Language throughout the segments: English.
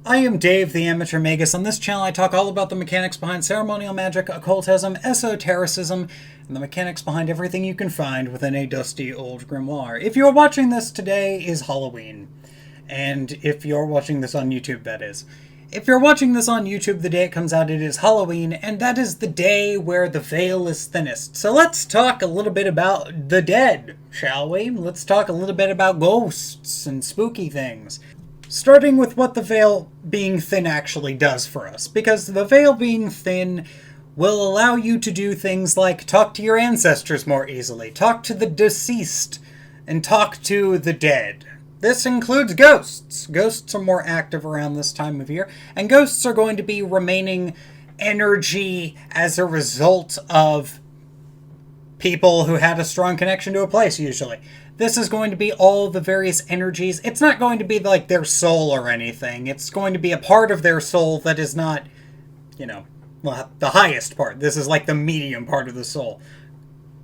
I am Dave, the Amateur Magus. On this channel, I talk all about the mechanics behind ceremonial magic, occultism, esotericism, and the mechanics behind everything you can find within a dusty old grimoire. If you're watching this, today is Halloween. And if you're watching this on YouTube, that is. If you're watching this on YouTube the day it comes out, it is Halloween, and that is the day where the veil is thinnest. So let's talk a little bit about the dead, shall we? Let's talk a little bit about ghosts and spooky things. Starting with what the veil being thin actually does for us, because the veil being thin will allow you to do things like talk to your ancestors more easily, talk to the deceased, and talk to the dead. This includes ghosts. Ghosts are more active around this time of year, and ghosts are going to be remaining energy as a result of people who had a strong connection to a place, usually. This is going to be all the various energies. It's not going to be like their soul or anything. It's going to be a part of their soul that is not, well, the highest part. This is like the medium part of the soul.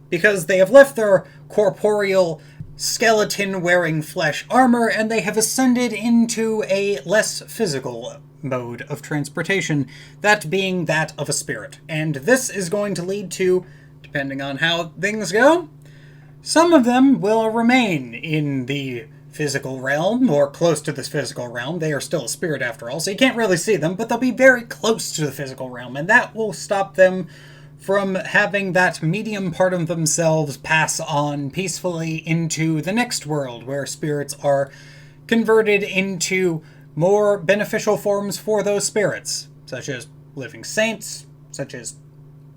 Because they have left their corporeal, skeleton-wearing flesh armor, and they have ascended into a less physical mode of transportation, that being that of a spirit. And this is going to lead to, depending on how things go, some of them will remain in the physical realm, or close to this physical realm. They are still a spirit after all, so you can't really see them, but they'll be very close to the physical realm, and that will stop them from having that medium part of themselves pass on peacefully into the next world, where spirits are converted into more beneficial forms for those spirits, such as living saints, such as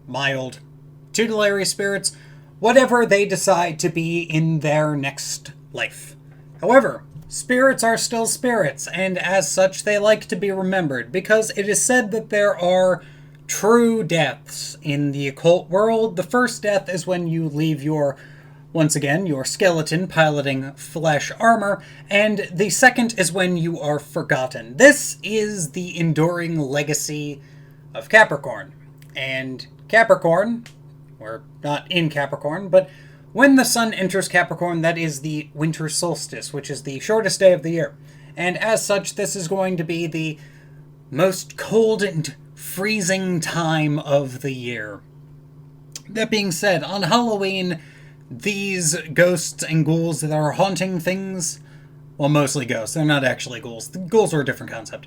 mild tutelary spirits, whatever they decide to be in their next life. However, spirits are still spirits, and as such they like to be remembered, because it is said that there are true deaths in the occult world. The first death is when you leave your skeleton piloting flesh armor, and the second is when you are forgotten. This is the enduring legacy of Capricorn. And Capricorn, we're not in Capricorn, but when the sun enters Capricorn, that is the winter solstice, which is the shortest day of the year. And as such, this is going to be the most cold and freezing time of the year. That being said, on Halloween, these ghosts and ghouls that are haunting things, well, mostly ghosts, they're not actually ghouls. The ghouls are a different concept.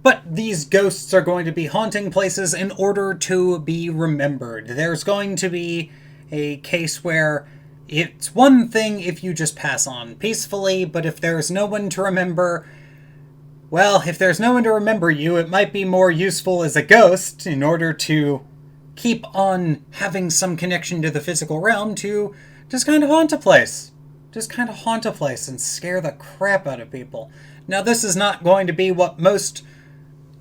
But these ghosts are going to be haunting places in order to be remembered. There's going to be a case where it's one thing if you just pass on peacefully, but if there's no one to remember, well, if there's no one to remember you, it might be more useful as a ghost in order to keep on having some connection to the physical realm to just kind of haunt a place. Just kind of haunt a place and scare the crap out of people. Now, this is not going to be what most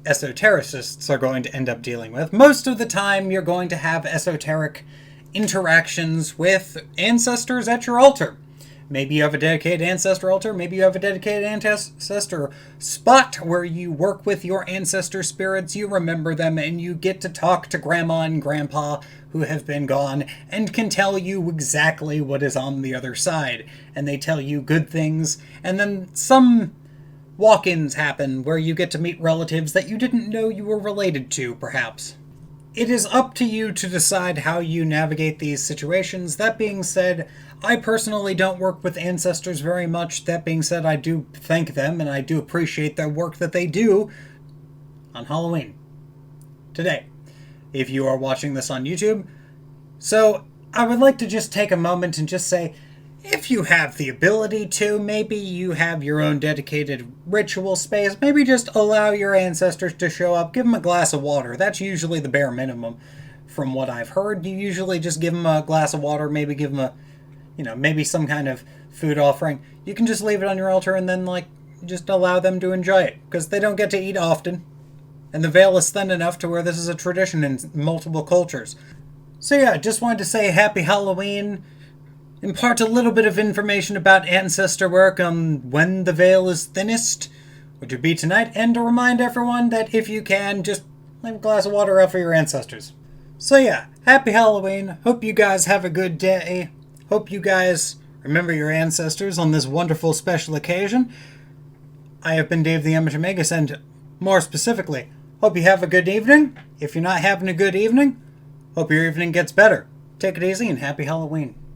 esotericists are going to end up dealing with. Most of the time, you're going to have esoteric interactions with ancestors at your altar. Maybe you have a dedicated ancestor altar, maybe you have a dedicated ancestor spot where you work with your ancestor spirits, you remember them, and you get to talk to grandma and grandpa who have been gone and can tell you exactly what is on the other side. And they tell you good things, and then some walk-ins happen where you get to meet relatives that you didn't know you were related to, perhaps. It is up to you to decide how you navigate these situations. That being said, I personally don't work with ancestors very much. That being said, I do thank them, and I do appreciate their work that they do on Halloween. Today, if you are watching this on YouTube. So, I would like to just take a moment and just say, if you have the ability to, maybe you have your own dedicated ritual space, maybe just allow your ancestors to show up, give them a glass of water. That's usually the bare minimum from what I've heard. You usually just give them a glass of water, maybe give them maybe some kind of food offering. You can just leave it on your altar and then, just allow them to enjoy it, because they don't get to eat often. And the veil is thin enough to where this is a tradition in multiple cultures. So yeah, just wanted to say Happy Halloween. Impart a little bit of information about ancestor work on when the veil is thinnest, which would be tonight, and to remind everyone that if you can, just leave a glass of water out for your ancestors. So yeah, happy Halloween. Hope you guys have a good day. Hope you guys remember your ancestors on this wonderful special occasion. I have been Dave the Amateur Magus, and More specifically, hope you have a good evening. If you're not having a good evening, hope your evening gets better. Take it easy and happy Halloween.